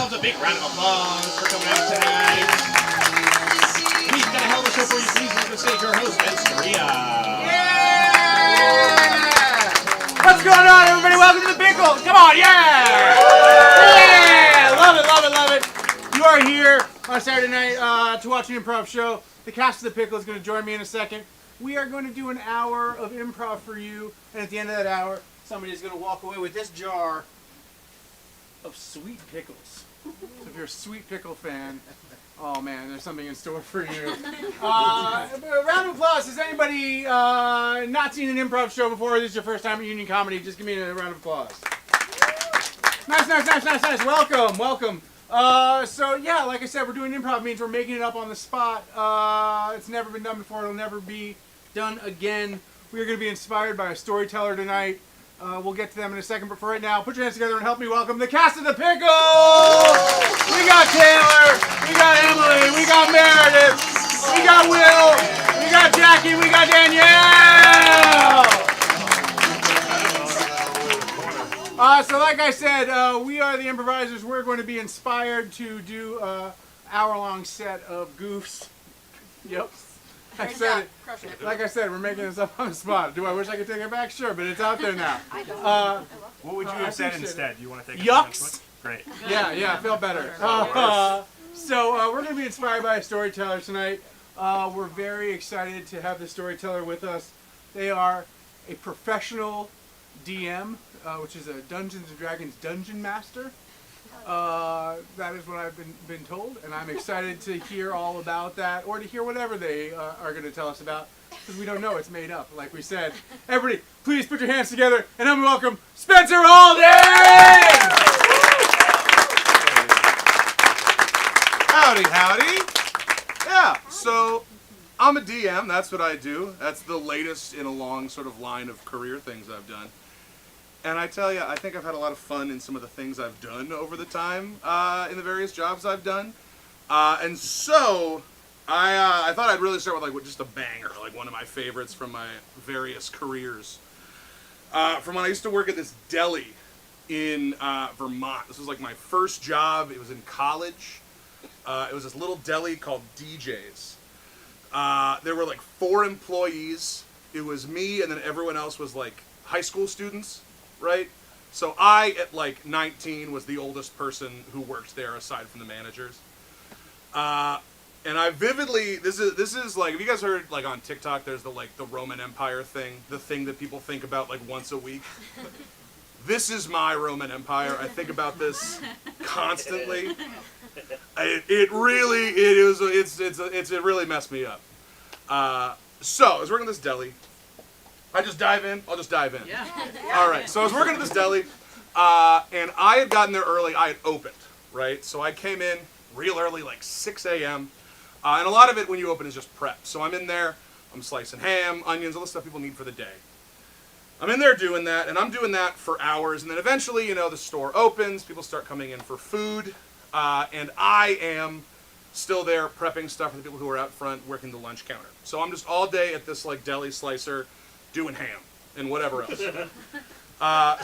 yourselves a big round of applause for coming out tonight. He's got a hell of a show for you. Please welcome to stage our host, Ben Storia. Yeah! What's going on, everybody? Welcome to the Pickle. Come on, yeah! Yeah! Love it, love it, love it. You are here on Saturday night to watch an improv show. The cast of the Pickle is going to join me in a second. We are going to do an hour of improv for you, and at the end of that hour, somebody is going to walk away with this jar of sweet pickles. So if you're a sweet pickle fan, oh man, there's something in store for you. A round of applause. Has anybody not seen an improv show before? This is your first time at Union Comedy. Just give me a round of applause. Nice, nice, nice, nice, nice. Welcome, welcome. So yeah, like I said, we're doing improv. Means we're making it up on the spot. It's never been done before. It'll never be done again. We are going to be inspired by a storyteller tonight. We'll get to them in a second, but for right now, put your hands together and help me welcome the cast of the Pickle! We got Taylor, we got Emily, we got Meredith, we got Will, we got Jackie, we got Danielle! So like I said, we are the improvisers. We're going to be inspired to do an hour-long set of goofs. Yep. I said it. Like I said, we're making this up on the spot. Do I wish I could take it back? Sure, but it's out there now. What would you have said instead? Do you want to take yucks? Great. Yeah, I feel better. So we're going to be inspired by a storyteller tonight. We're very excited to have the storyteller with us. They are a professional DM, which is a Dungeons & Dragons dungeon master. That is what I've been told, and I'm excited to hear all about that, or to hear whatever they are going to tell us about, because we don't know, it's made up, like we said. Everybody, please put your hands together, and help me welcome Spencer Alden! Howdy, howdy. Yeah, so I'm a DM, that's what I do. That's the latest in a long sort of line of career things I've done. And I tell you, I think I've had a lot of fun in some of the things I've done over the time in the various jobs I've done. And so I thought I'd really start with like just a banger, like one of my favorites from my various careers. From when I used to work at this deli in Vermont. This was like my first job. It was in college. It was this little deli called DJ's. There were like 4 employees. It was me, and then everyone else was like high school students. Right? So I, at like 19, was the oldest person who worked there aside from the managers. And I vividly, this is like, have you guys heard like on TikTok, there's the Roman Empire thing, the thing that people think about like once a week. This is my Roman Empire. I think about this constantly. It really messed me up. So I was working at this deli. I just dive in? I'll just dive in. Yeah. All right, so I was working at this deli, and I had gotten there early. I had opened, right? So I came in real early, like 6 a.m., and a lot of it when you open is just prep. So I'm in there, I'm slicing ham, onions, all the stuff people need for the day. I'm in there doing that, and I'm doing that for hours, and then eventually, you know, the store opens, people start coming in for food, and I am still there prepping stuff for the people who are out front working the lunch counter. So I'm just all day at this like deli slicer, doing ham and whatever else.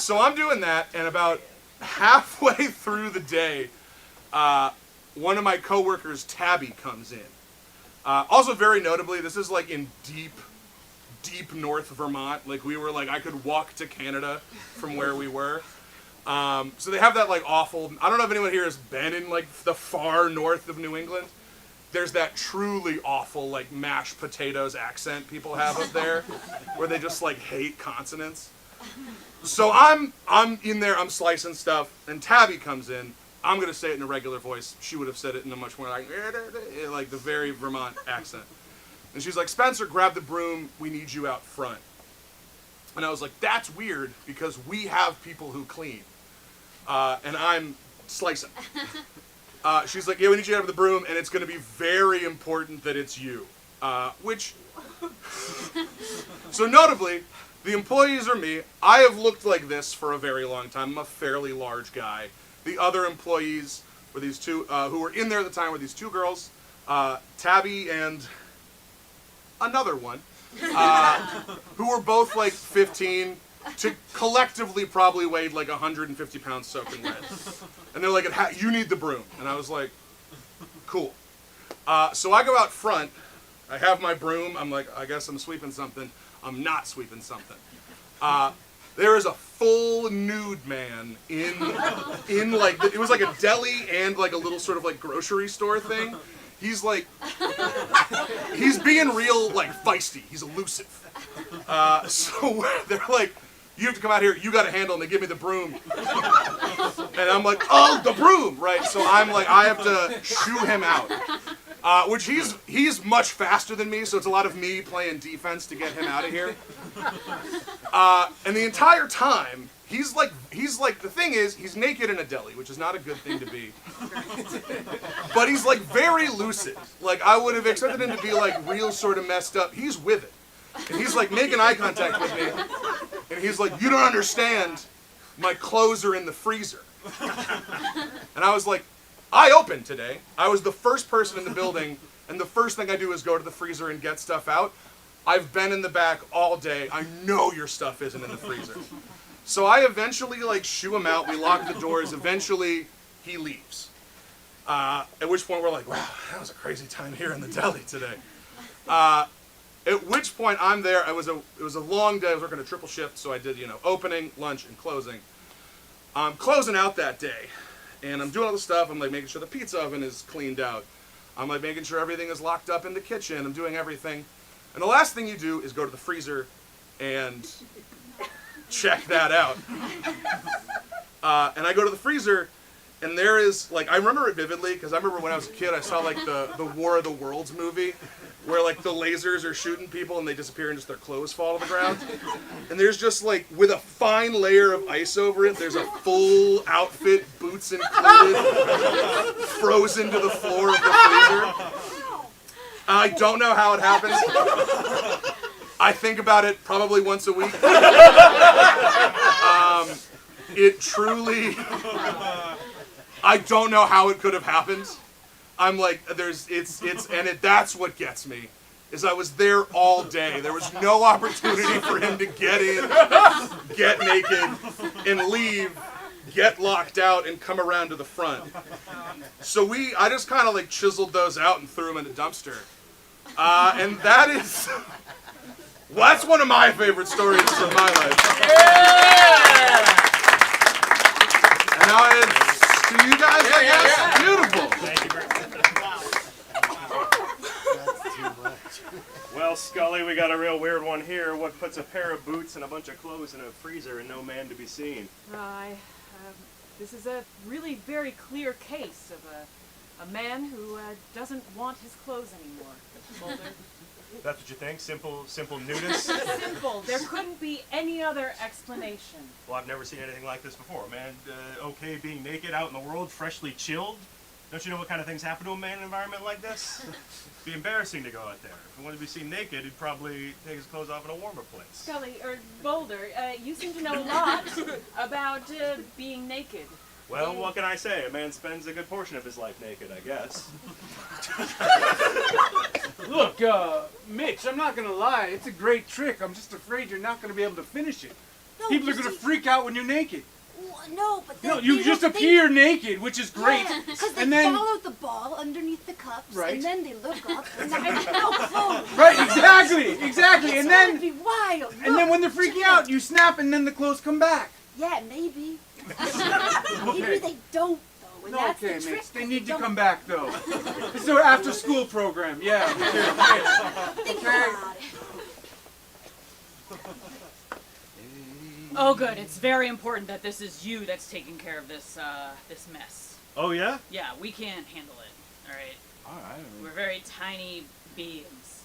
So I'm doing that, and about halfway through the day, one of my coworkers, Tabby, comes in. Also, very notably, this is like in deep North Vermont. Like we were like, I could walk to Canada from where we were. So they have that like awful, I don't know if anyone here has been in like the far north of New England. There's that truly awful like mashed potatoes accent people have up there, where they just like hate consonants. So I'm in there, I'm slicing stuff, and Tabby comes in. I'm gonna say it in a regular voice. She would have said it in a much more like the very Vermont accent. And she's like, Spencer, grab the broom. We need you out front. And I was like, that's weird because we have people who clean, and I'm slicing. She's like, yeah, we need you out of the broom, and it's going to be very important that it's you. So notably, the employees are me. I have looked like this for a very long time. I'm a fairly large guy. The other employees were these two, who were in there at the time, were these 2 girls, Tabby and another one, who were both like 15, to collectively probably weighed like 150 pounds soaking wet. And they're like, you need the broom. And I was like, cool. So I go out front. I have my broom. I'm like, I guess I'm sweeping something. I'm not sweeping something. There is a full nude man in like, it was like a deli and like a little sort of like grocery store thing. He's like, he's being real like feisty. He's elusive. So they're like, you have to come out here, you got a handle, and they give me the broom. And I'm like, oh, the broom, right? So I'm like, I have to shoo him out. Which he's much faster than me, so it's a lot of me playing defense to get him out of here. And the entire time, he's like, the thing is, he's naked in a deli, which is not a good thing to be. But he's like very lucid. Like I would have expected him to be like real sort of messed up. He's with it. And he's like making eye contact with me. And he's like, you don't understand, my clothes are in the freezer. And I was like, I opened today. I was the first person in the building, and the first thing I do is go to the freezer and get stuff out. I've been in the back all day. I know your stuff isn't in the freezer. So I eventually like shoo him out. We lock the doors. Eventually, he leaves. At which point we're like, wow, that was a crazy time here in the deli today. At which point I'm there. It was a long day. I was working a triple shift, so I did, opening, lunch, and closing. I'm closing out that day, and I'm doing all the stuff. I'm like making sure the pizza oven is cleaned out. I'm like making sure everything is locked up in the kitchen. I'm doing everything. And the last thing you do is go to the freezer and check that out. And I go to the freezer, and there is, like, I remember it vividly, because I remember when I was a kid, I saw, like, the War of the Worlds movie, where, like, the lasers are shooting people, and they disappear, and just their clothes fall to the ground. And there's just, like, with a fine layer of ice over it, there's a full outfit, boots included, frozen to the floor of the freezer. I don't know how it happens. I think about it probably once a week. It truly, I don't know how it could have happened. I'm like, that's what gets me, is I was there all day. There was no opportunity for him to get in, get naked, and leave, get locked out, and come around to the front. So I just kind of like chiseled those out and threw them in a dumpster. And that is, well, that's one of my favorite stories from my life. Yeah! And now it's to you guys, I guess. Beautiful. Thank you very much. Well, Scully, we got a real weird one here. What puts a pair of boots and a bunch of clothes in a freezer and no man to be seen? This is a really very clear case of a man who doesn't want his clothes anymore. Mulder. That's what you think? Simple nudist? Simple. There couldn't be any other explanation. Well, I've never seen anything like this before. Man, okay being naked out in the world, freshly chilled. Don't you know what kind of things happen to a man in an environment like this? It'd be embarrassing to go out there. If he wanted to be seen naked, he'd probably take his clothes off in a warmer place. Scully, or Boulder, you seem to know a lot about being naked. Well, what can I say? A man spends a good portion of his life naked, I guess. Look, Mitch, I'm not going to lie. It's a great trick. I'm just afraid you're not going to be able to finish it. No, People are going to freak out when you're naked. No, but No, you just appear naked, which is great. Because they And then, follow the ball underneath the cups, Right. and then they look up, and there's no clothes. right, exactly. It's And gonna then, be wild. and then when they're freaking out, you snap, and then the clothes come back. Yeah, maybe. Maybe they don't, though. And No, that's okay, the trick. Mitch. They need to don't come back, though. This is our after-school program. Yeah. think about it. Oh, good. It's very important that this is you that's taking care of this this mess. Oh, yeah? Yeah, we can't handle it. All right. Alright. We're very tiny beings.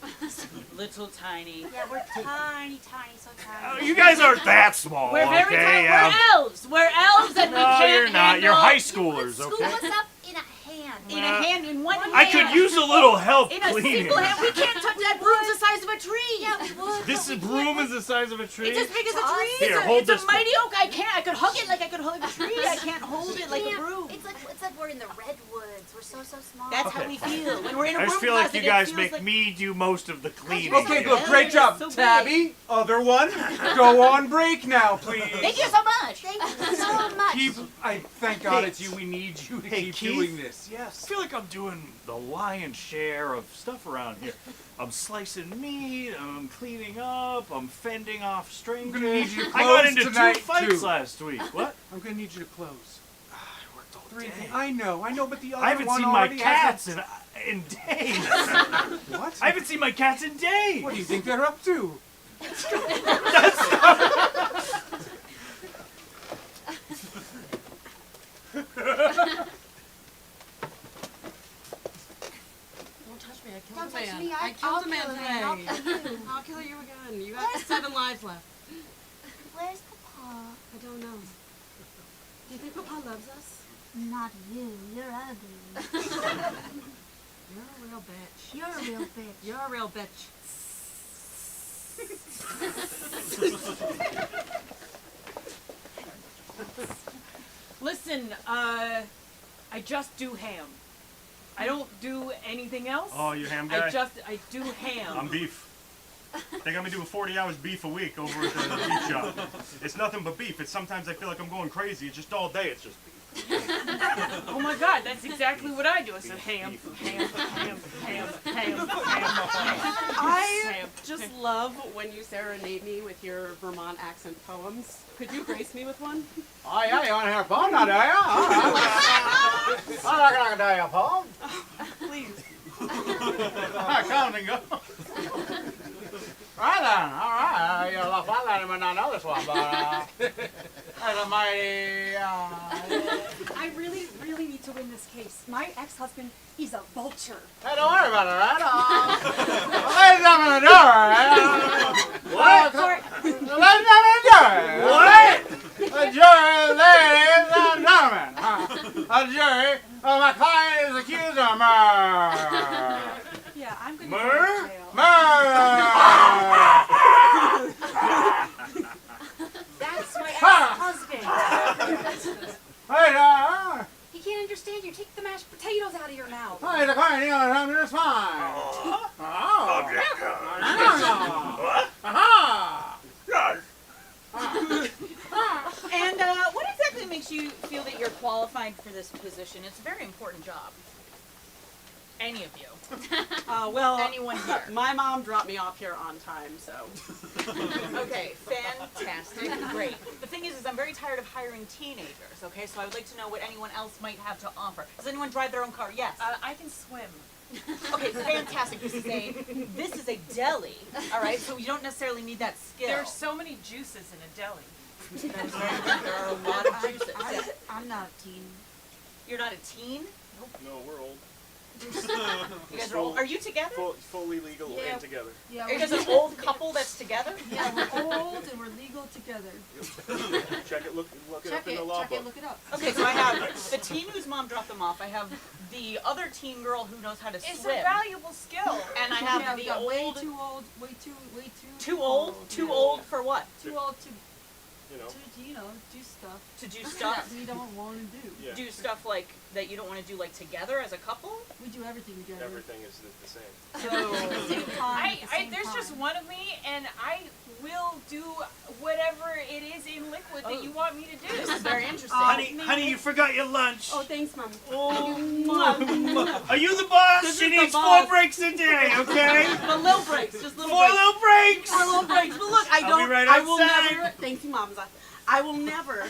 Little tiny. Yeah, we're tiny, so tiny. Oh, you guys aren't that small, We're very okay? tiny. Yeah. We're elves. We're elves, and we No, can't you're not. You're handle- high schoolers, Scoop okay? us up in a hand. In a hand, in one hand. I could use a little help In a cleaning. single hand. We can't touch that broom's the size of a tree. Yeah, we would. This but we broom can't. is the size of a tree? It's as big as a tree. Here, hold it's this a mighty oak. I can't. I could hug it like I could hug a tree. I can't hold it like a Yeah, broom. It's like we're in the redwoods. We're so small. That's how we feel when we're in a I room just feel like closet, you it guys feels make like- me do most of the cleaning. Okay, here. look, great job. So big. Tabby, other one. Go on break now, please. Thank you so much. Thank you so much. Thank God it's you. We need you to Hey, keep Keith? doing this. I Yes. feel like I'm doing the lion's share of stuff around here. I'm slicing meat, I'm cleaning up, I'm fending off strangers. I'm gonna need you to I got close into tonight, 2 fights too. last week. What? I'm gonna need you to close. I worked all 3 day. things. I know, but the other I haven't one seen my already has cats in days. What? I haven't seen my cats in days. What do you think they're up to? Don't touch me. I killed Don't a man. touch me. I killed a man I'll today. kill you. I'll kill you again. You got 7 lives left. Where's Papa? I don't know. Do you think Papa loves us? Not you. You're ugly. You're a real bitch. You're a real bitch. You're a real bitch. Listen, I just do ham. I don't do anything else. Oh, you ham guy? I do ham. I'm beef. I think I'm gonna do 40 hours beef a week over at the beef shop. It's nothing but beef. It's sometimes I feel like I'm going crazy. It's just all day. It's just beef. Oh my God, that's exactly what I do. I said ham, ham, ham, ham, ham, ham. I just love when you serenade me with your Vermont accent poems. Could you grace me with one? Oh yeah, you want to hear a poem now, do you? I reckon I can tell you a poem. Please. Come and go. Right then, all right. You're a lot flatlander might not know this one, but that's a mighty. I really, really need to win this case. My ex-husband, he's a vulture. Hey, don't worry about it, right? Ladies open the door, right? What? Sorry. Ladies open the door. What? The jury, ladies and gentlemen. A jury. My client is accused of murder. Yeah, I'm gonna Murder? go to jail. That's my ex-husband. Hey, He can't understand you. Take the mashed potatoes out of your mouth. hey, the client, you know, I'm just fine. Oh. And what exactly makes you feel that you're qualified for this position? It's a very important job. Any of you. Well, Anyone here. my mom dropped me off here on time, so. Okay, fantastic, great. The thing is I'm very tired of hiring teenagers, okay? So I would like to know what anyone else might have to offer. Does anyone drive their own car? Yes. I can swim. Okay, fantastic. This is a deli, all right? So you don't necessarily need that skill. There's so many juices in a deli. That is very good. There are a lot of juices. Yeah. I'm not a teen. You're not a teen? No, we're old. You guys are old. Are you together? Fully legal Yeah. and together. Yeah, Are you guys an old couple that's together? yeah, we're old and we're legal together. Check it. Look it Check up in it, the law check book. it, look it up. Okay, so I have the teen whose mom dropped them off. I have the other teen girl who knows how to It's swim. a valuable skill. And I Yeah, have we the got way old... too old, way too Too old? Too yeah. old for what? Too old to, You know. do stuff To do that stuff? we don't want to do. Yeah. Do stuff like that you don't want to do like together as a couple? We do everything together. Everything is the same. At the same time, at the same There's just time. one of me, and I will do whatever it is in liquid that you want me to do. This is very interesting. Honey, you forgot your lunch. Oh, thanks, Mom. Are you the boss? This She is the needs boss. 4 breaks a day, okay? But little breaks, just little 4 breaks. little breaks. 4 little breaks. But look, I I'll don't. be right I will outside. never. Thank you, Mom. I will never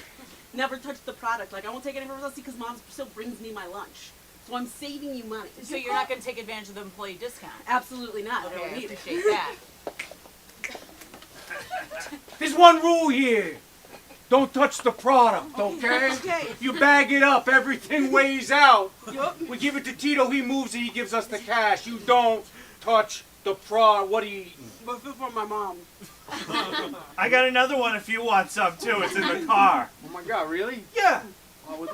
touch the product. Like I won't take it anywhere else because Mom still brings me my lunch. So I'm saving you money. So you're not going to take advantage of the employee discount? Absolutely not. I Okay, don't I need it. appreciate that. There's one rule here. Don't touch the product, okay? Okay. You bag it up, everything weighs out. Yup. We give it to Tito, he moves it, he gives us the cash. You don't touch the product. What are you eating? But food for my mom. I got another one if you want some too. It's in the car. Oh my God, really? Yeah.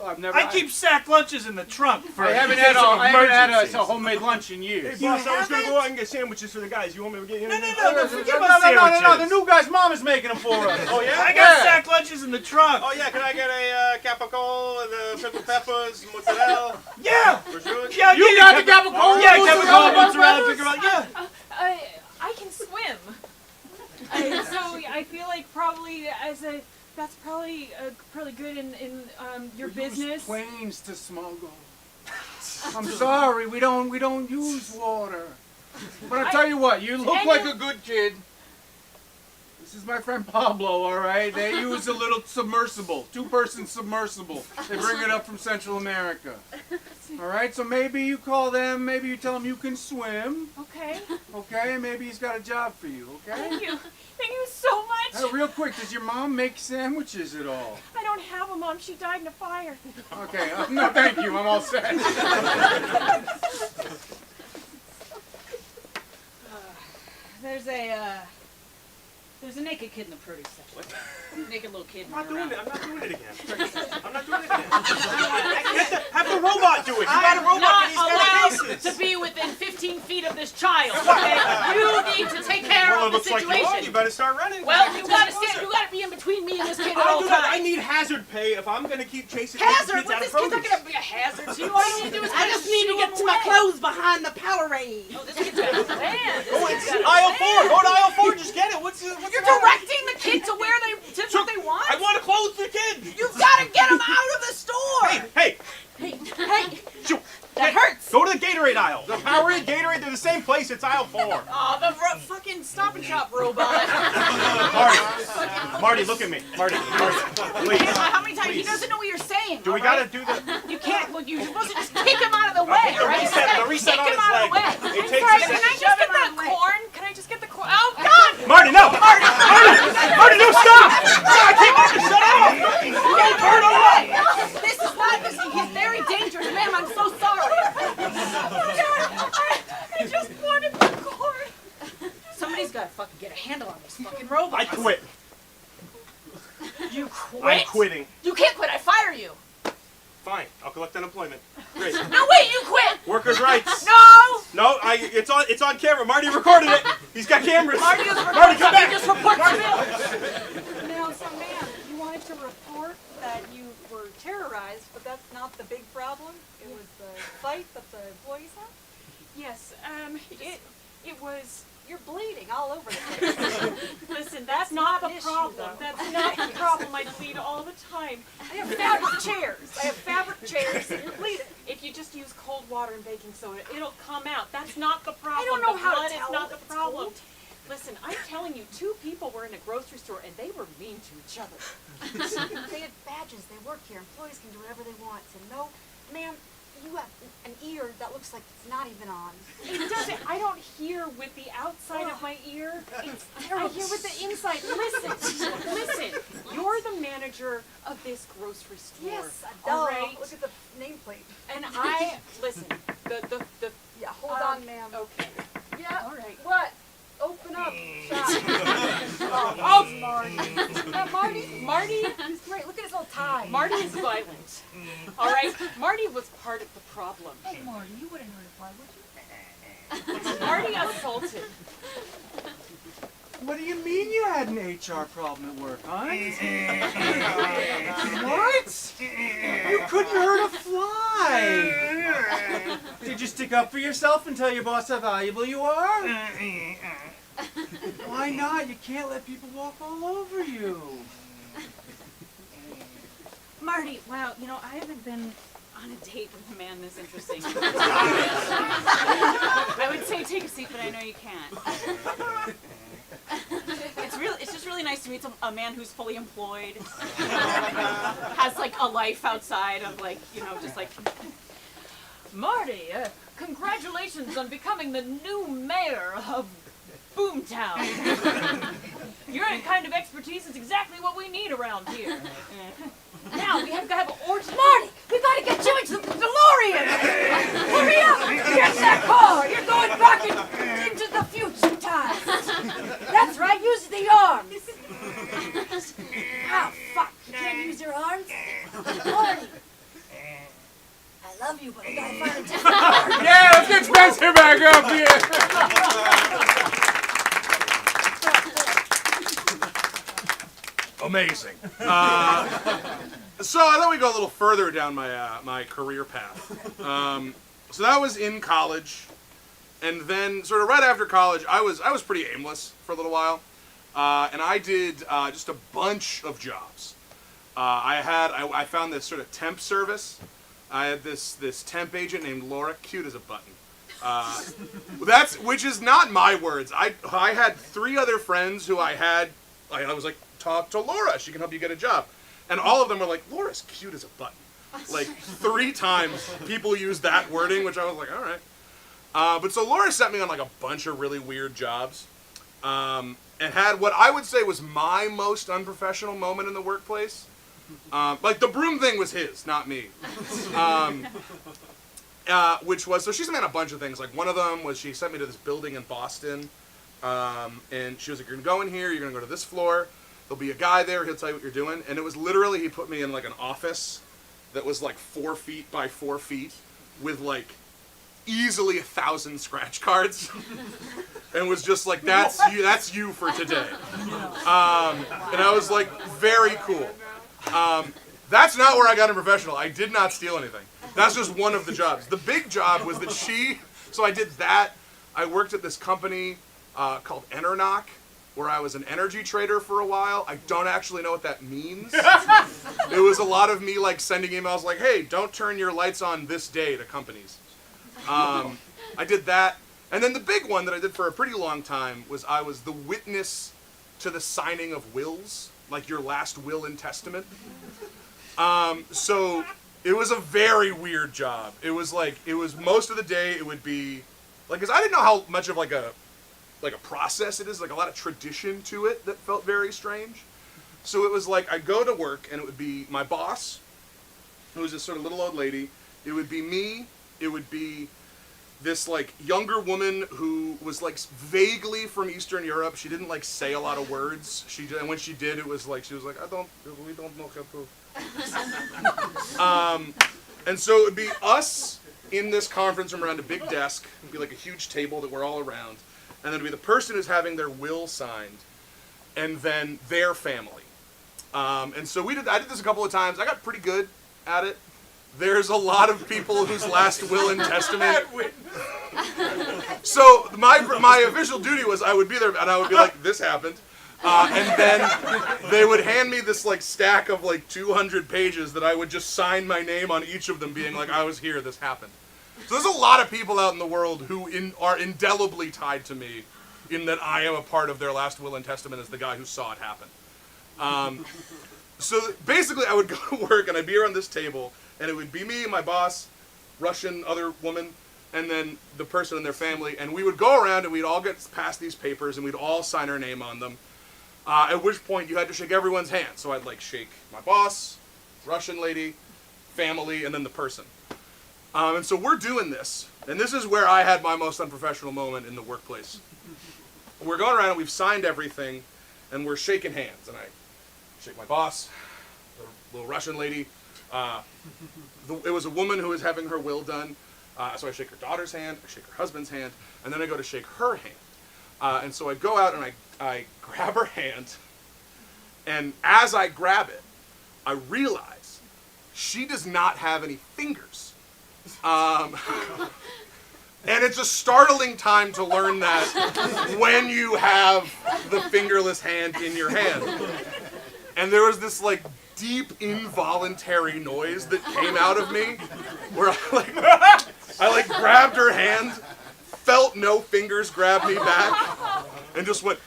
I've never. I keep sack lunches in the trunk for I haven't in had case of I haven't had emergencies. a homemade lunch in years. Hey, boss, I was gonna haven't? go out and get sandwiches for the guys. You want me to get you? No, forget No, about sandwiches. no, the new guy's mom is making them for us. Oh yeah. I got Yeah. sack lunches in the trunk. Oh yeah. Can I get a capicola with the pickled peppers, mozzarella, Yeah. prosciutto? Yeah, You got the capicola? Yeah, mozzarella, capicola, mozzarella, peppers? pickle, yeah. I can swim. So I feel like probably as a That's probably good in your business. Planes to smuggle. I'm sorry, we don't use water. But I tell you what, you look like a good kid. This is my friend Pablo, all right? They use a little submersible, 2-person submersible. They bring it up from Central America. All right, so maybe you call them, maybe you tell them you can swim. Okay. Okay, and maybe he's got a job for you, okay? Thank you. Thank you so much. Real quick, does your mom make sandwiches at all? I don't have a mom. She died in a fire. Okay, no thank you, I'm all set. There's a naked kid in the produce section. What? Naked little kid. I'm not doing it. I'm not doing it again. I'm not doing it again. Have the robot do it. You got a robot, but he's got allowed faces. to be within 15 feet of this child. Okay? You need to take care Well, it of the looks like situation. you are. You better start running. Well, you gotta be in between me and this kid at I all do times. not. I need hazard pay if I'm gonna keep chasing hazard? kids out This of kid's not produce. gonna be a hazard to you. All you need to do is I just need to get to my clothes behind the power range. Oh, this kid's got a plan. Oh, it's aisle 4. Go to aisle 4. Just get it. What's You're the matter? directing the kid to where they what they want. I want to clothe the kid. You've got to get him out of the store. Hey, Hey, shoot. that hurts. Go to the Gatorade aisle. The Powerade, Gatorade, they're the same place. It's aisle 4. Oh, the fucking Stop and Shop robot. Marty, look at me. Marty, please. How many times? He doesn't know what you're saying. Do we all right? gotta do the? You can't. Well, you're supposed to just kick him out of the way, The right? reset- the reset kick on him his out leg. of the way. It I'm takes sorry, a can I second. just get the corn? Can I just get the corn? Oh God! Marty, no! Marty, no, stop! I can't shut up! Turn off! This is not. He's very dangerous, ma'am. I'm so sorry. I just wanted the corn. Somebody's got to fucking get a handle on this fucking robot. I quit. You quit? I'm quitting. You can't quit. I fire you. Fine, I'll collect unemployment. Great. No, wait. You quit. Workers' rights. No. No, it's on camera. Marty recorded it. He's got cameras. Marty just Marty, come back. Just report to Bill. Now, so ma'am, you wanted to report that you were terrorized, but that's not the big problem. It was the fight that the employees had. Yes. It was. You're bleeding all over the place. Listen, that's not not an the issue, problem. though. That's not the problem. I bleed all the time. I have fabric chairs. I have fabric chairs. You're bleeding. If you just use cold water and baking soda, it'll come out. That's not the problem. I don't know the how to blood tell is not if the it's problem. cold. Listen, I'm telling you, 2 people were in a grocery store and they were mean to each other. They have badges. They work here. Employees can do whatever they want. So no, ma'am, you have an ear that looks like it's not even on. It doesn't. I don't hear with the outside of my ear. I hear with the inside. Listen. You're the manager of this grocery store. Yes, all right. Look at the nameplate. And I listen. The Yeah, hold on, ma'am. Okay. Yeah. All right. What? Open up shop. Oh, Marty. Marty. He's great. Look at his little tie. Marty is violent. All right. Marty was part of the problem. Hey, Marty, you wouldn't hurt a fly, would you? Marty assaulted. What do you mean you had an HR problem at work, huh? What? You couldn't hurt a fly! Did you stick up for yourself and tell your boss how valuable you are? Why not? You can't let people walk all over you. Marty, wow, I haven't been on a date with a man this interesting. I would say take a seat, but I know you can't. It's just really nice to meet a man who's fully employed, has like a life outside of just like. Marty, congratulations on becoming the new mayor of Boomtown. Your kind of expertise is exactly what we need around here. Now we have to have orange. Marty, we gotta get you into the DeLorean. Hurry up! Get in that car. You're going back into the future time. That's right. Use the arms. Oh fuck! You can't use your arms. Marty, I love you, but I gotta find a different arm. Yeah, let's get Spencer back up here. Amazing. So I thought we'd go a little further down my career path. So that was in college, and then sort of right after college, I was pretty aimless for a little while. and I did just a bunch of jobs. I found this sort of temp service. I had this temp agent named Laura, cute as a button. Which is not my words. I had 3 other friends who I was like, talk to Laura, she can help you get a job. And all of them were like, Laura's cute as a button. Like 3 times people used that wording, which I was like, all right. But so Laura sent me on like a bunch of really weird jobs. And had what I would say was my most unprofessional moment in the workplace. Like the broom thing was his, not me. Which was, so she sent me on a bunch of things. Like one of them was she sent me to this building in Boston. And she was like, you're gonna go in here, you're gonna go to this floor. There'll be a guy there, he'll tell you what you're doing. And it was literally, he put me in like an office that was like 4 feet by 4 feet with like easily 1,000 scratch cards. And was just like, that's you for today. And I was like, very cool. That's not where I got in professional. I did not steal anything. That's just one of the jobs. The big job was that so I did that. I worked at this company called Enernoc, where I was an energy trader for a while. I don't actually know what that means. It was a lot of me like sending emails like, hey, don't turn your lights on this day to companies. I did that. And then the big one that I did for a pretty long time was I was the witness to the signing of wills, like your last will and testament. So it was a very weird job. It was most of the day it would be, like, because I didn't know how much of like a process it is, like a lot of tradition to it that felt very strange. So it was like I'd go to work and it would be my boss, who was this sort of little old lady. It would be me. It would be this like younger woman who was like vaguely from Eastern Europe. She didn't like say a lot of words. And when she did, it was like she was like, we don't know how to. And so it would be us in this conference room around a big desk. It'd be like a huge table that we're all around, and then it'd be the person who's having their will signed, and then their family. And so I did this a couple of times. I got pretty good at it. There's a lot of people whose last will and testament. So my official duty was I would be there and I would be like, this happened. And then they would hand me this like stack of like 200 pages that I would just sign my name on each of them, being like, I was here, this happened. So there's a lot of people out in the world who are indelibly tied to me in that I am a part of their last will and testament as the guy who saw it happen. So basically I would go to work and I'd be around this table, and it would be me, my boss, Russian other woman, and then the person and their family, and we would go around and we'd all get past these papers and we'd all sign our name on them. At which point you had to shake everyone's hand. So I'd like shake my boss, Russian lady, family, and then the person. And so we're doing this, and this is where I had my most unprofessional moment in the workplace. We're going around and we've signed everything, and we're shaking hands, and I shake my boss, the little Russian lady. It was a woman who was having her will done, so I shake her daughter's hand, I shake her husband's hand, and then I go to shake her hand. And so I go out and I grab her hand, and as I grab it, I realize she does not have any fingers. And it's a startling time to learn that when you have the fingerless hand in your hand. And there was this like deep involuntary noise that came out of me where I grabbed her hand, felt no fingers grab me back, and just went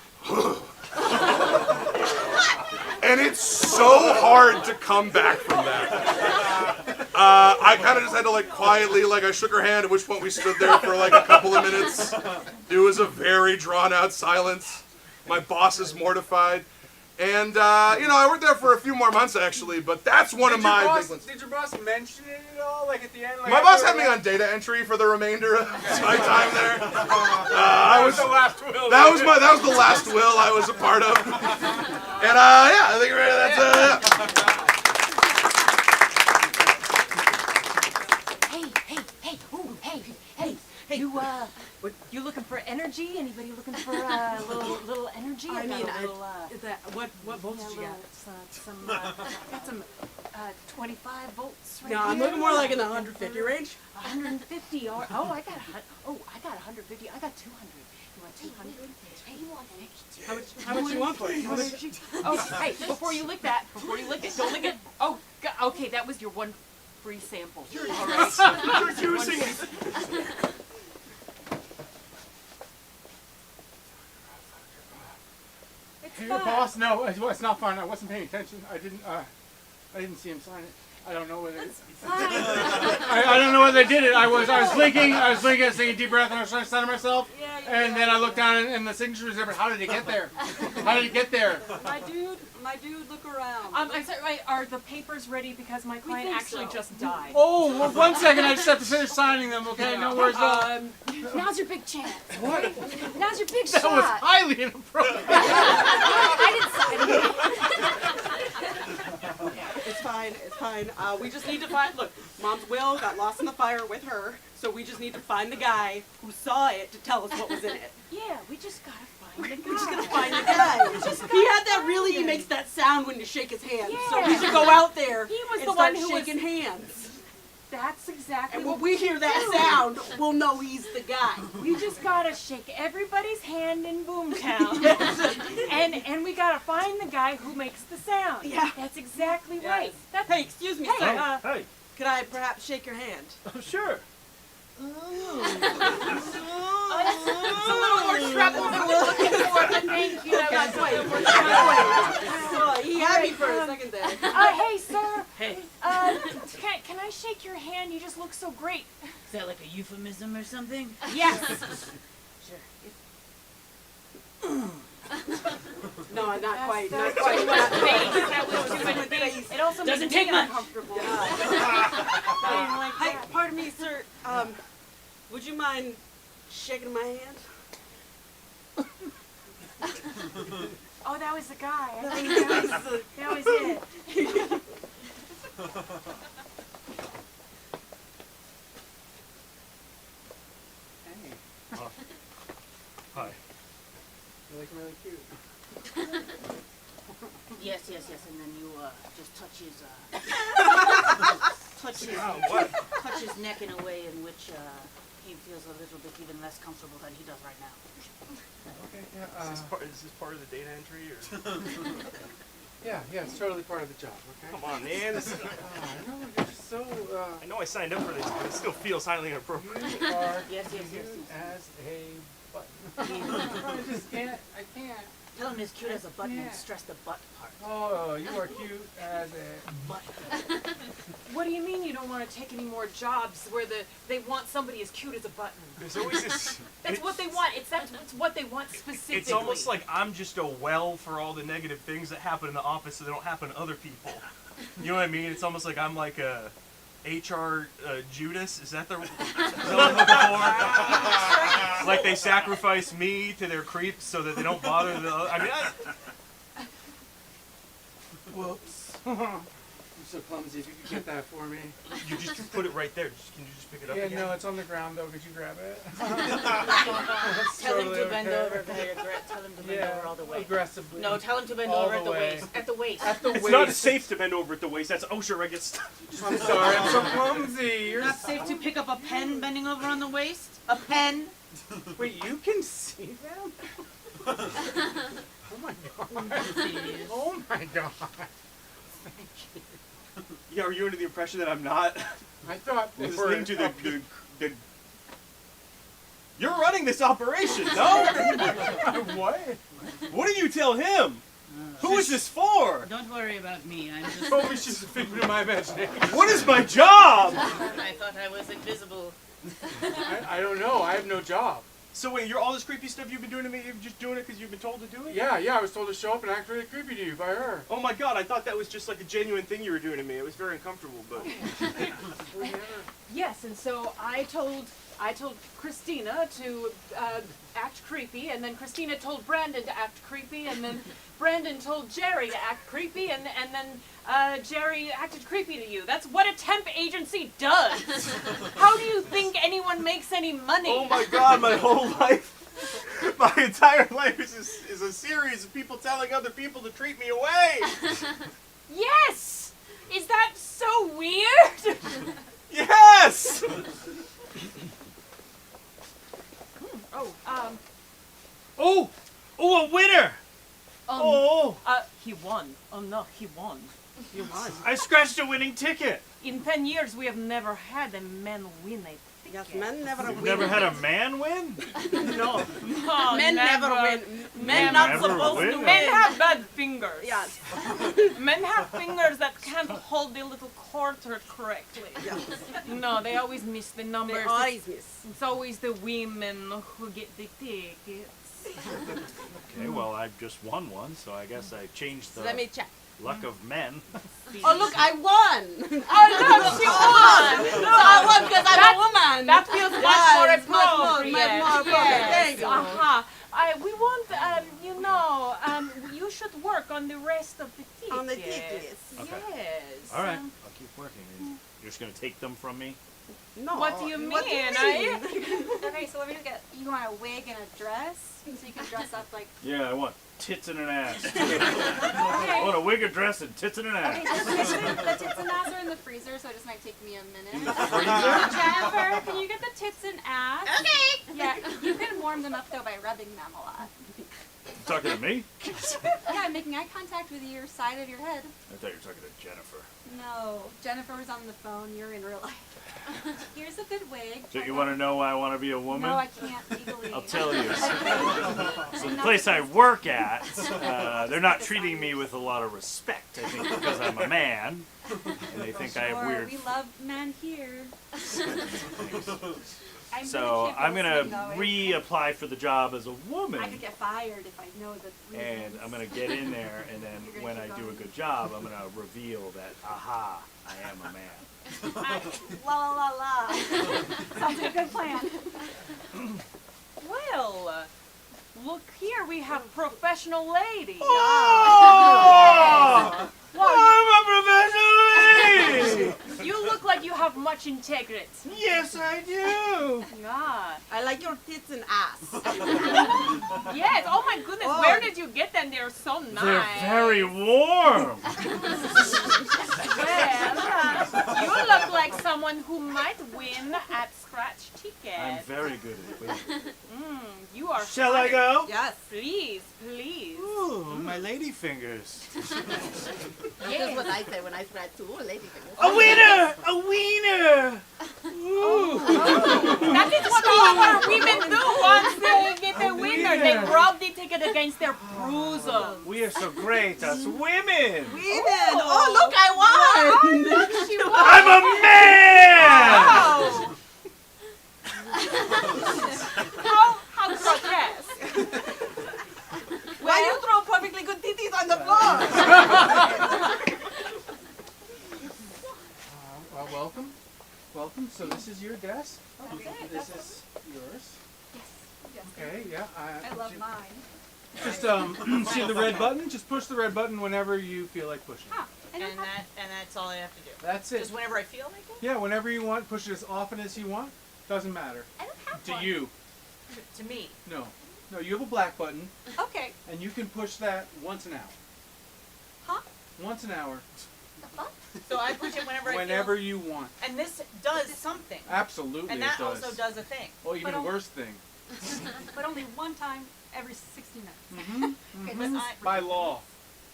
and it's so hard to come back from that. I kind of just had to like quietly, like I shook her hand, at which point we stood there for like a couple of minutes. It was a very drawn out silence. My boss is mortified. And, I worked there for a few more months, actually, but that's one of my big ones. Did your boss mention it at all, like at the end? Like My boss had me on data entry for the remainder of my time there. That was the last will. That was the last will I was a part of. And, I think Hey, you looking for energy? Anybody looking for a little energy? I mean, what voltage you got? Got some 25 volts right No, here. I'm looking more like in the 150 range. 150 or I got 150. I got 200. want 200? Hey, you want it? How much you want for it? Oh, hey, before you lick it, don't lick it. Oh, okay, that was your one free sample. All right. You're using it. Hey, boss. No, it's not fine. I wasn't paying attention. I didn't see him sign it. I don't know whether. I don't know whether they did it. I was blinking. I was taking a deep breath, and I was trying to center myself. And then I looked down, and the signature was there. But how did it get there? How did it get there? My dude, look around. I'm sorry, right, are the papers ready? Because my client actually just died. Oh, well, 1 second. I just have to finish signing them. Okay, no worries. Now's your big chance. What? Now's your big That shot. was highly inappropriate. It's fine. It's fine. We just need to find. Look, Mom's will got lost in the fire with her, so we just need to find the guy who saw it to tell us what was in it. Yeah, we just gotta find the guy. We're just gonna find the guy. He had that really. He makes that sound when you shake his hand. So we should go out there. He was and the start one who was shaking hands. That's exactly And what when we hear that sound, we'll know he's the guy. we just gotta shake everybody's hand in Boomtown. and we gotta find the guy who makes the sound. Yeah. That's exactly right. That's, Hey, excuse me, hey, sir. Hey. Could I perhaps shake your hand? Oh, sure. it's a little more treble than we're looking for, but thank you. That's right. He had me for a second there. Hey, sir. Hey, Can I shake your hand? You just look so great. is that like a euphemism or something? Yes. No, not quite. Not That's quite. too much face. That was too much face. It also Doesn't makes take me much. uncomfortable. Hey, pardon me, sir. Would you mind shaking my hand? Oh, that was the guy. I think that was it. Hi. You're looking really cute. Yes, and then you just touch his neck in a way in which he feels a little bit even less comfortable than he does right now. Okay, yeah. Is this part of the data entry? Or? Yeah, it's totally part of the job. Okay. Come on, man. This is, I know you're so. I know I signed up for this, but it still feels highly inappropriate. You are Yes. cute as a button. I just can't. I can't. Tell him he's cute as a button and Yeah. stress the butt part. Oh, you are cute as a Butt. What do you mean you don't want to take any more jobs where they want somebody as cute as a button? There's always this. That's what they want. That's what they want specifically. It's almost like I'm just a well for all the negative things that happen in the office so they don't happen to other people. You know what I mean? It's almost like I'm like a HR Judas. Is that the what I'm looking for? Like they sacrifice me to their creeps so that they don't bother the other. I mean, whoops. I'm so clumsy. If you could get that for me. you just put it right there. Can you just pick it up Yeah, again? no, it's on the ground though. Could you grab it? Tell him to bend over. Tell him to bend over all the way. Aggressively. No, tell him to bend All over the at the way. waist. At the waist. At the It's waist. not safe to bend over at the waist. That's OSHA regulations. I'm sorry. I'm so clumsy. You're Not safe to pick up a pen bending over on the waist? A pen? Wait, you can see them? Oh my god. Oh my god. Thank you. Yeah, are you under the impression that I'm not I thought they were listening to the You're running this operation, no? What? What did you tell him? Who is this for? Don't worry about me. I'm just. Told me she's a figment of my imagination. What is my job? I thought I was invisible. I don't know. I have no job. So wait, all this creepy stuff you've been doing to me, you're just doing it because you've been told to do it? Yeah, I was told to show up and act really creepy to you by her. Oh my god, I thought that was just like a genuine thing you were doing to me. It was very uncomfortable, but... Yes, and so I told Christina to act creepy, and then Christina told Brandon to act creepy, and then Brandon told Jerry to act creepy, and then Jerry acted creepy to you. That's what a temp agency does. How do you think anyone makes any money? Oh my god, my whole life, my entire life is a series of people telling other people to treat me away. Yes! Is that so weird? Yes! Oh, a winner! He won. Oh no, he won. You won. I scratched a winning ticket. In 10 years, we have never had a man win a Yes, men never You've win. never had a man win? No. No, Men never win. Men not Never supposed win. to win. Men have bad fingers. Yes. Men have fingers that can't hold the little quarter correctly. Yes. No, they always miss the numbers. They always miss. It's always the women who get the tickets. Okay, well, I just won one, so I guess I changed the Let me check. luck of men. Oh, look, I won. Oh, look, she won! I won because I'm a woman. That feels much more Yes, appropriate. much more appropriate. Yes. Thank you. We want, you should work on the rest of the tickets. On the tickets. Okay. Yes. All right, I'll keep working. You're just going to take them from me? No. What do you mean? What do you I- mean? Okay, so let me get. You want a wig and a dress, so you can dress up like. Yeah, I want tits and an ass. I want a wig, a dress, and tits and an Okay, ass. the tits and ass are in the freezer, so it just might take me a minute. Jennifer, can you get the tits and ass? Okay. Yeah, you can warm them up though by rubbing them a lot. You talking to me? Yeah, I'm making eye contact with your side of your head. I thought you were talking to Jennifer. No, Jennifer was on the phone. You're in real life. Here's a good wig. So you want to know why I want to be a woman? No, I can't legally. I'll tell you. So the place I work at, they're not treating me with a lot of respect, I think, because I'm a man. And they think I have Sure, weird... we love men here. So I'm going to reapply for the job as a woman. I could get fired if I know the reasons. And I'm going to get in there, and then You're gonna when I keep do a going. good job, I'm going to reveal that, aha, I am a man. La la la la. Sounds like a good plan. Well, look here, we have professional ladies. Oh! Wow, I'm a professional lady! you look like you have much integrity. Yes, I do! Yeah. I like your tits and ass. Yes. Oh my goodness, Oh. where did you get them? They're so nice. They're very warm! Well, you look like someone who might win at Scratch Ticket. I'm very good at winning. You are. Shall I go? Yes. Please, please. Ooh, my lady fingers. That's what I say when I scratch too. Lady fingers. A winner! A wiener! Ooh. That is what all of our women do once they get a winner. They rub the ticket against their bosom. We are so great as women! Women. Oh, look, I won. I'm a man! How grotesque. Why you throw perfectly good titties on the floor? Well, welcome. Welcome. So this is your desk. This is yours. Yes. Okay, yeah. I love mine. Just see the red button? Just push the red button whenever you feel like pushing. And that's all I have to do. That's it. Just whenever I feel like it? Yeah, whenever you want, push it as often as you want. Doesn't matter. I don't have To one. you. To me. No. No, you have a black button, Okay. and you can push that once an hour. Huh? Once an hour. The fuck? So I push it whenever I Whenever feel. you want. And this does something. Absolutely And it that does. also does a thing. Oh, even a worse thing. But only one time every 60 minutes. Okay, But this is By law.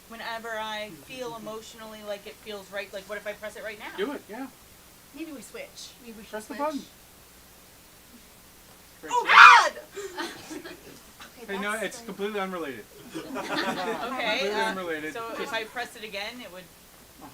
Whenever I feel emotionally like it feels right, like what if I press it right now? Do it, yeah. maybe we switch. Maybe we should Press the switch. button. Oh God! Okay, Hey, no, that's it's strange. completely unrelated. Okay. Completely unrelated. So Just if I press it again, it would.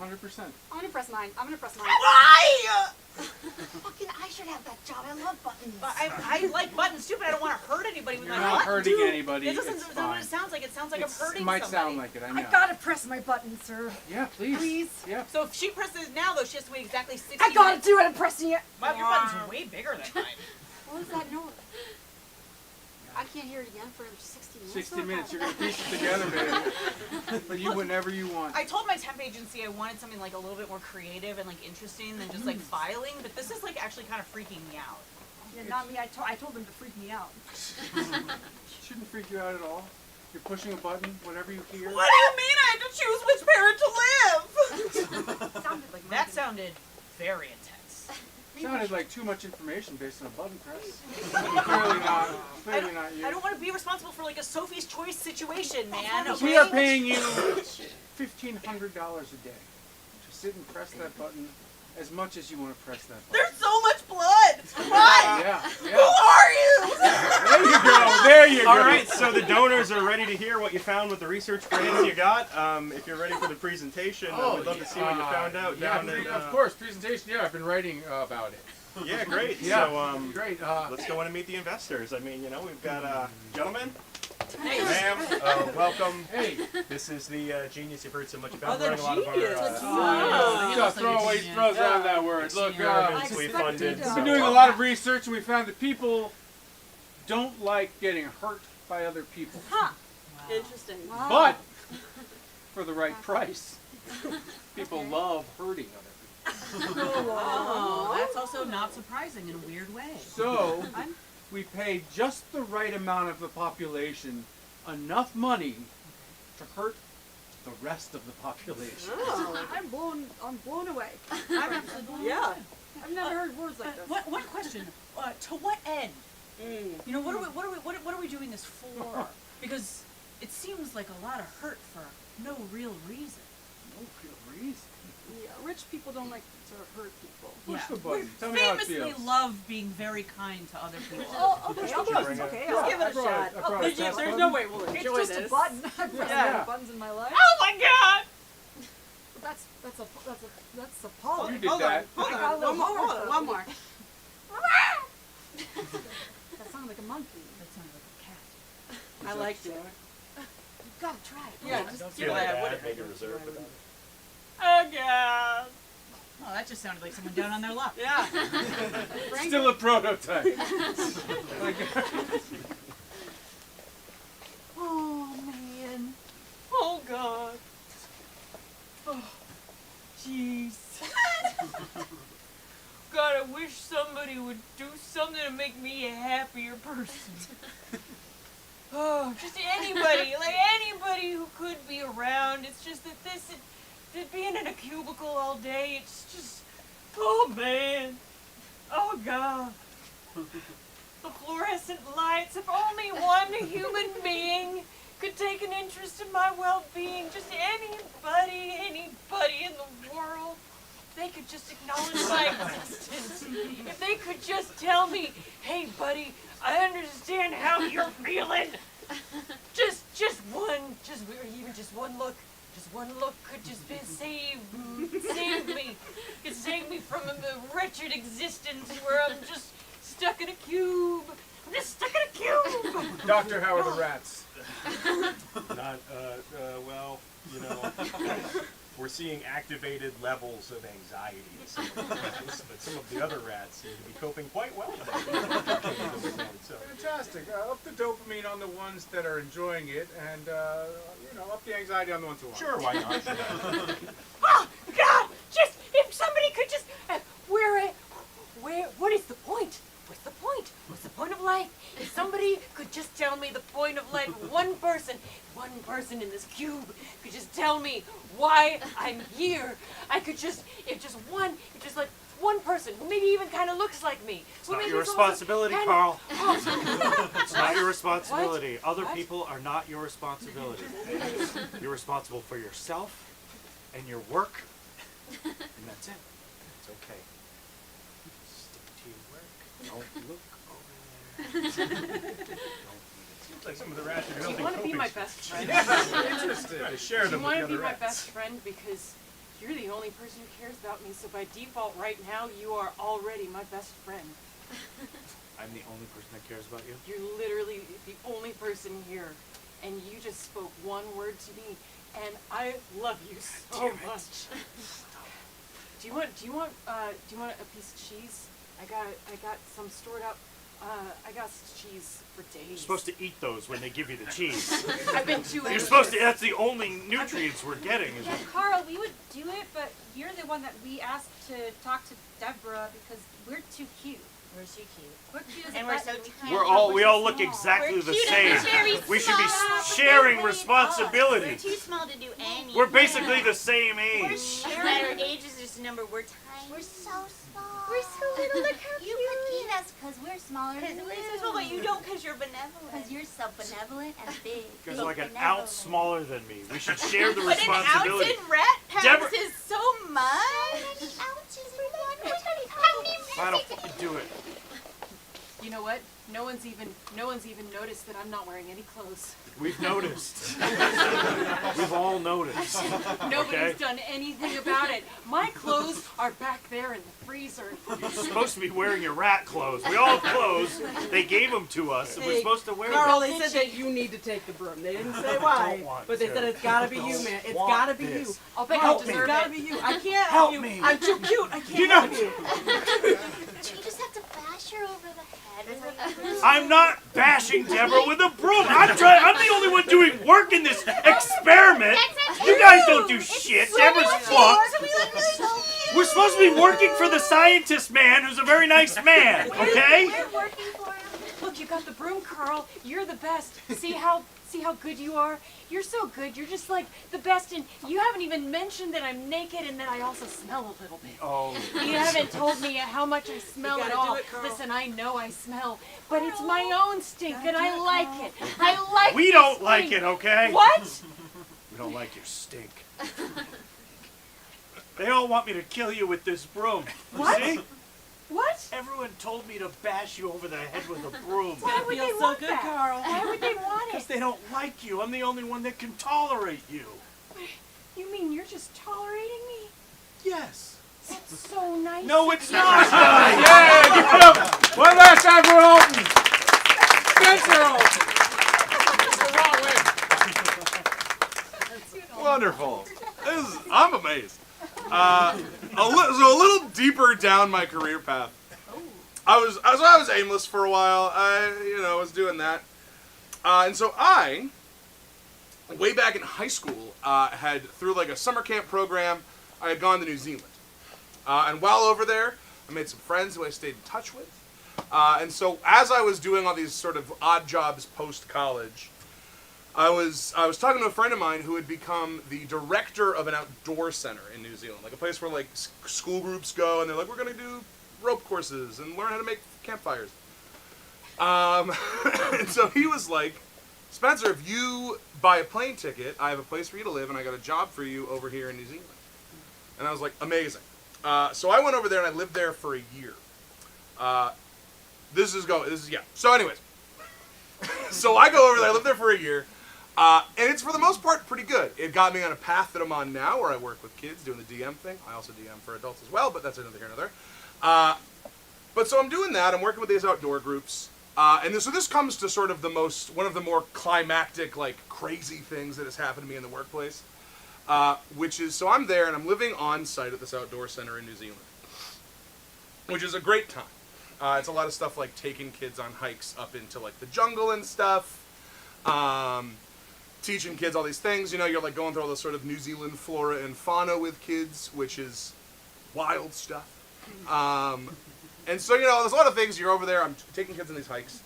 100%. I'm gonna press mine. I'm gonna press mine. Why? Fucking, I should have that job. I love buttons. I like buttons too, but I don't want to hurt anybody with You're my not buttons. hurting anybody. It doesn't. It's That's what fine. it sounds like. It sounds like I'm hurting It might somebody. sound like it, I know. I gotta press my button, sir. Yeah, please. Please. Yeah. So if she presses now, though, she has to wait exactly 60 I gotta minutes. do it. I'm pressing it. Wow, your button's way bigger than mine. What was that noise? I can't hear it again for 60 minutes. 60 minutes, you're going to piece it together, baby. For you, whenever you want. I told my temp agency I wanted something like a little bit more creative and like interesting than just like filing, but this is like actually kind of freaking me out. Yeah, not me. I told them to freak me out. Shouldn't freak you out at all. You're pushing a button, whatever you hear. What do you mean I have to choose which parent to live? Sounded like That sounded very intense. Sounded like too much information based on a button press. Clearly not. Clearly not you. I don't want to be responsible for like a Sophie's Choice situation, man. We are paying you $1,500 a day to sit and press that button as much as you want to press that button. There's so much blood. What? Yeah. Who are you? There you go. There you go. All right, so the donors are ready to hear what you found with the research grants you got. If you're ready for the presentation, we'd love to see what you found out down in. Of course, presentation. Yeah, I've been writing about it. Yeah, great. Yeah, So, great. let's go in and meet the investors. I mean, we've got gentlemen. Hey. Ma'am, welcome. Hey. This is the genius you've heard so much about. Oh, the running a lot of our, genius. Just throws around that word. Look, experiments we funded. we've been doing a lot of research, and we found that people don't like getting hurt by other people. Huh. Interesting. But for the right price, people love hurting other people. Oh, that's also not surprising in a weird way. So we pay just the right amount of the population enough money to hurt the rest of the population. Oh. I'm blown away. I'm absolutely. Yeah. I've never heard words like this. One question. To what end? Mm. You know, what are we doing this for? Because it seems like a lot of hurt for no real reason. No real reason. Yeah, rich people don't like to hurt people. Push the We button. Tell me how it famously feels. love being very kind to other people. Oh, okay, I'll Let's button. Okay, Let's I'll give it a shot. I brought a test There's button. no way we'll It's enjoy just this. a button. I've pressed Yeah. more buttons in my life. Oh my God! That's appalling. You did Hold that. on. I got a little One more. hard, Hold on. though. One more. That sounded like a monkey. That sounded like a cat. I liked it. You've got to try it. Yeah, Don't just feel do bad. that. Make a reserve for that. Oh God! Oh, that just sounded like someone down on their luck. Yeah. Still a prototype. Oh man. Oh God. Oh, jeez. God, I wish somebody would do something to make me a happier person. Oh, just anybody, like anybody who could be around. It's just that that being in a cubicle all day, it's just, oh man. Oh God. The fluorescent lights, if only one human being could take an interest in my well-being, just anybody in the world, if they could just acknowledge my existence, if they could just tell me, hey buddy, I understand how you're feeling, just one look could just save me, could save me from a wretched existence where I'm just stuck in a cube. I'm just stuck in a cube. Doctor, how are the rats? Not, well, we're seeing activated levels of anxiety in some of the rats, but some of the other rats seem to be coping quite well. So, Fantastic. Up the dopamine on the ones that are enjoying it, and up the anxiety on the ones who aren't. sure, why not? Oh, God! Just, if somebody could just, what is the point? What's the point? What's the point of life? If somebody could just tell me the point of life, one person in this cube could just tell me why I'm here. I could just, if one person who maybe even kind of looks like me. It's not your responsibility, Carl. It's not your responsibility. What? Other What? people are not your responsibility. You're responsible for yourself and your work, and that's it. It's okay. Stick to your work. Don't look over there. Seems like some of the rats are Do you developing want to be coping my skills. best friend? Interesting. I share Do them you with want the to be other my rats. best friend? Because you're the only person who cares about me, so by default right now, you are already my best friend. I'm the only person that cares about you. You're literally the only person here, and you just spoke one word to me, and I love you so much. Do you want a piece of cheese? I got some stored up. I got cheese for days. You're supposed to eat those when they give you the cheese. I've been too You're anxious. supposed to. That's the only nutrients we're getting. Is Carl, we would do it, but you're the one that we asked to talk to Deborah because we're too cute. We're too cute. We're cute as And a we're button. so We tiny. can't we help all we're look so small. exactly We're the cute same. and very We should be small, but sharing we're responsibilities. too small to do anything. We're basically the same We're age. sharing. Our age is just a number. We're tiny. We're so small. We're so little. Look how You could eat us because we're smaller than you. But you don't because you're benevolent. Because you're so benevolent and big. You're Big like an benevolent. ounce smaller than me. We should share the But an ounce responsibility. in rat packs Deborah- is so much. Ounces in one. I don't fucking do it. You know what? No one's even noticed that I'm not wearing any clothes. We've noticed. We've all noticed. Nobody's done anything about it. My clothes are back there in the freezer. You're supposed to be wearing your rat clothes. We all have clothes. They gave them to us, and we're supposed to wear Carl, them. they said that you need to take the broom. They didn't say why, don't want but they to. said it's gotta be you, man. It's want gotta be you. this. I'll bet Help you me. deserve It's gotta it. be you. I can't Help you. me. I'm too cute. I can't You know- help you. You just have to bash her over the head. I'm not bashing Deborah with a broom. I'm the only one doing work in this experiment. You guys don't do shit. Deborah's fucked. We're supposed to be working for the scientist man, who's a very nice man. Okay? We're working for him. Look, you got the broom, Carl. You're the best. See how good you are? You're so good. You're just like the best. And you haven't even mentioned that I'm naked and that I also smell a little bit. Oh. You haven't told me how much I smell You at gotta do all. it, Carl. Listen, I know I smell, but it's my own stink, and I like it. I like. We this don't like stink. it, okay? What? We don't like your stink. They all want me to kill you with this broom. What? See? What? Everyone told me to bash you over the head with a broom. Why would Feels they so want good, that? Carl. Why would they want Because it? they don't like you. I'm the only one that can tolerate you. You mean you're just tolerating me? Yes. That's so nice. No, it's not. Yeah, give it up. One last time for Alton. Spencer Alton. Wonderful. I'm amazed. So a little deeper down my career path. I was aimless for a while. I was doing that, and so way back in high school, had through like a summer camp program, I had gone to New Zealand, and while over there, I made some friends who I stayed in touch with, and so as I was doing all these sort of odd jobs post college. I was talking to a friend of mine who had become the director of an outdoor center in New Zealand, like a place where like school groups go, and they're like, we're gonna do rope courses and learn how to make campfires. And so he was like, Spencer, if you buy a plane ticket, I have a place for you to live, and I got a job for you over here in New Zealand. And I was like, amazing. So I went over there and I lived there for a year. So anyways, so I go over there, I lived there for a year. And it's, for the most part, pretty good. It got me on a path that I'm on now, where I work with kids doing the DM thing. I also DM for adults as well, but that's another here and there. But so I'm doing that. I'm working with these outdoor groups. So this comes to sort of one of the more climactic, like, crazy things that has happened to me in the workplace. Which is, so I'm there, and I'm living on site at this outdoor center in New Zealand. Which is a great time. It's a lot of stuff like taking kids on hikes up into, like, the jungle and stuff. Teaching kids all these things, you're like going through all this sort of New Zealand flora and fauna with kids, which is wild stuff. And so, there's a lot of things. You're over there, I'm taking kids on these hikes.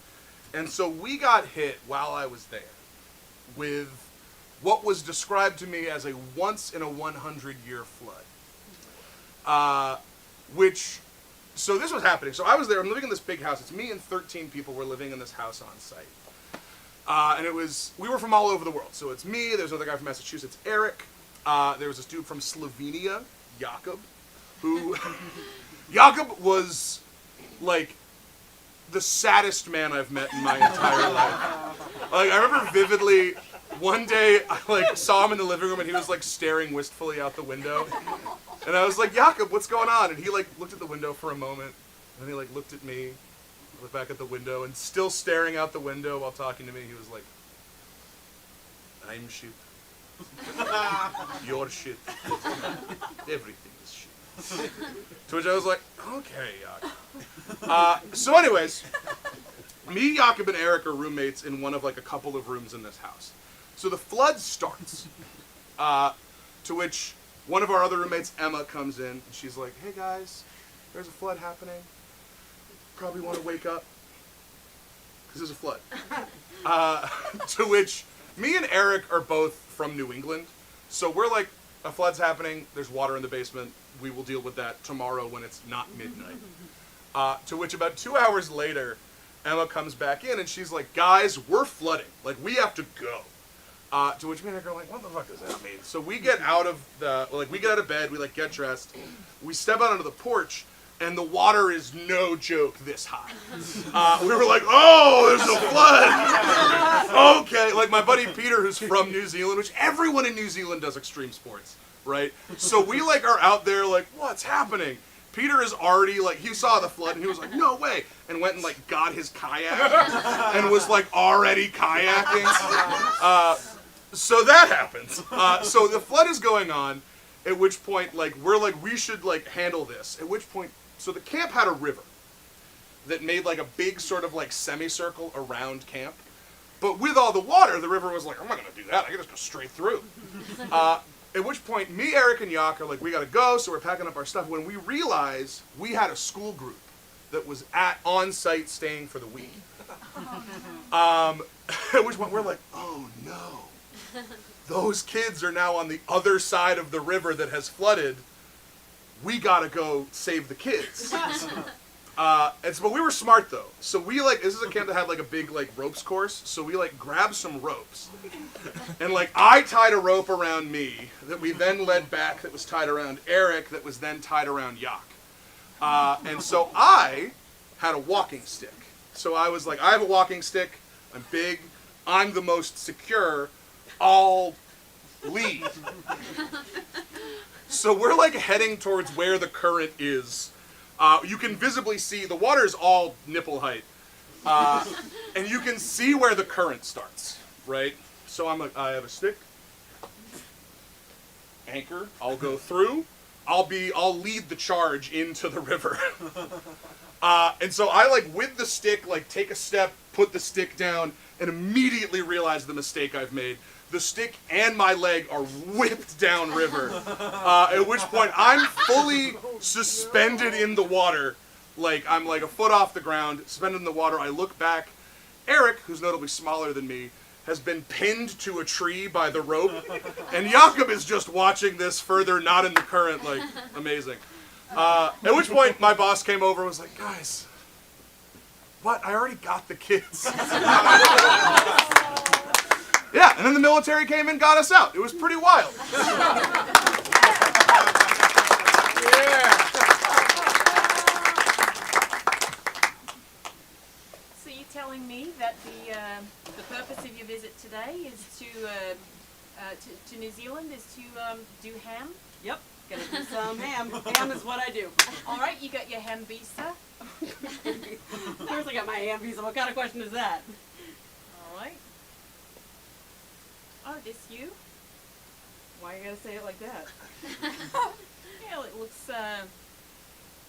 And so we got hit while I was there with what was described to me as a once in a 100-year flood. So this was happening. So I was there, I'm living in this big house. It's me and 13 people were living in this house on site. And we were from all over the world. So it's me, there's another guy from Massachusetts, Eric. There was this dude from Slovenia, Jakob, who, Jakob was, like, the saddest man I've met in my entire life. Like, I remember vividly, one day, I, saw him in the living room, and he was, staring wistfully out the window. And I was like, Jakob, what's going on? And he, looked at the window for a moment, and then he, looked at me, looked back at the window, and still staring out the window while talking to me, he was like, I'm shit. You're shit. Everything is shit. To which I was like, okay, Jakob. So anyways, me, Jakob, and Eric are roommates in one of, a couple of rooms in this house. So the flood starts, to which one of our other roommates, Emma, comes in, and she's like, hey guys, there's a flood happening. Probably want to wake up, because there's a flood. To which, me and Eric are both from New England, so we're a flood's happening. There's water in the basement. We will deal with that tomorrow when it's not midnight. To which about 2 hours later, Emma comes back in and she's like, guys, we're flooding. Like, we have to go. To which me and Eric are like, what the fuck does that mean? So we get out of we get out of bed, we like get dressed, we step out onto the porch, and the water is no joke this high. We were like, oh, there's a flood. Okay, like my buddy Peter, who's from New Zealand, which everyone in New Zealand does extreme sports, right? So we like are out there like, what's happening? Peter is already like, he saw the flood and he was like, no way, and went and like got his kayak and was like already kayaking. So that happens. So the flood is going on, at which point like we're like, we should like handle this. At which point, so the camp had a river that made like a big sort of like semicircle around camp. But with all the water, the river was like, I'm not gonna do that, I can just go straight through. At which point, me, Eric, and Yak are like, we gotta go, so we're packing up our stuff. When we realize we had a school group that was on site staying for the week. At which point we're like, oh no. Those kids are now on the other side of the river that has flooded. We gotta go save the kids. But we were smart though. So we like, this is a camp that had like a big like ropes course. So we like grabbed some ropes. And like I tied a rope around me that we then led back that was tied around Eric that was then tied around Yak. And so I had a walking stick. So I was like, I have a walking stick. I'm big. I'm the most secure. I'll lead. So we're like heading towards where the current is. You can visibly see the water is all nipple height, and you can see where the current starts, right? So I'm like, I have a stick, anchor. I'll go through. I'll lead the charge into the river. And so I like with the stick, like take a step, put the stick down, and immediately realize the mistake I've made. The stick and my leg are whipped downriver, at which point I'm fully suspended in the water. Like, I'm like a foot off the ground, suspended in the water. I look back. Eric, who's notably smaller than me, has been pinned to a tree by the rope. And Jakob is just watching this further, not in the current, like, amazing. At which point my boss came over and was like, guys, what? I already got the kids. Yeah, and then the military came and got us out. It was pretty wild. So you're telling me that the purpose of your visit today is to New Zealand is to do ham? Yep, gonna do some ham. Ham is what I do. All right, you got your ham visa. Of course I got my ham visa. What kind of question is that? All right. Oh, this you? Why you gotta say it like that? Well, it looks,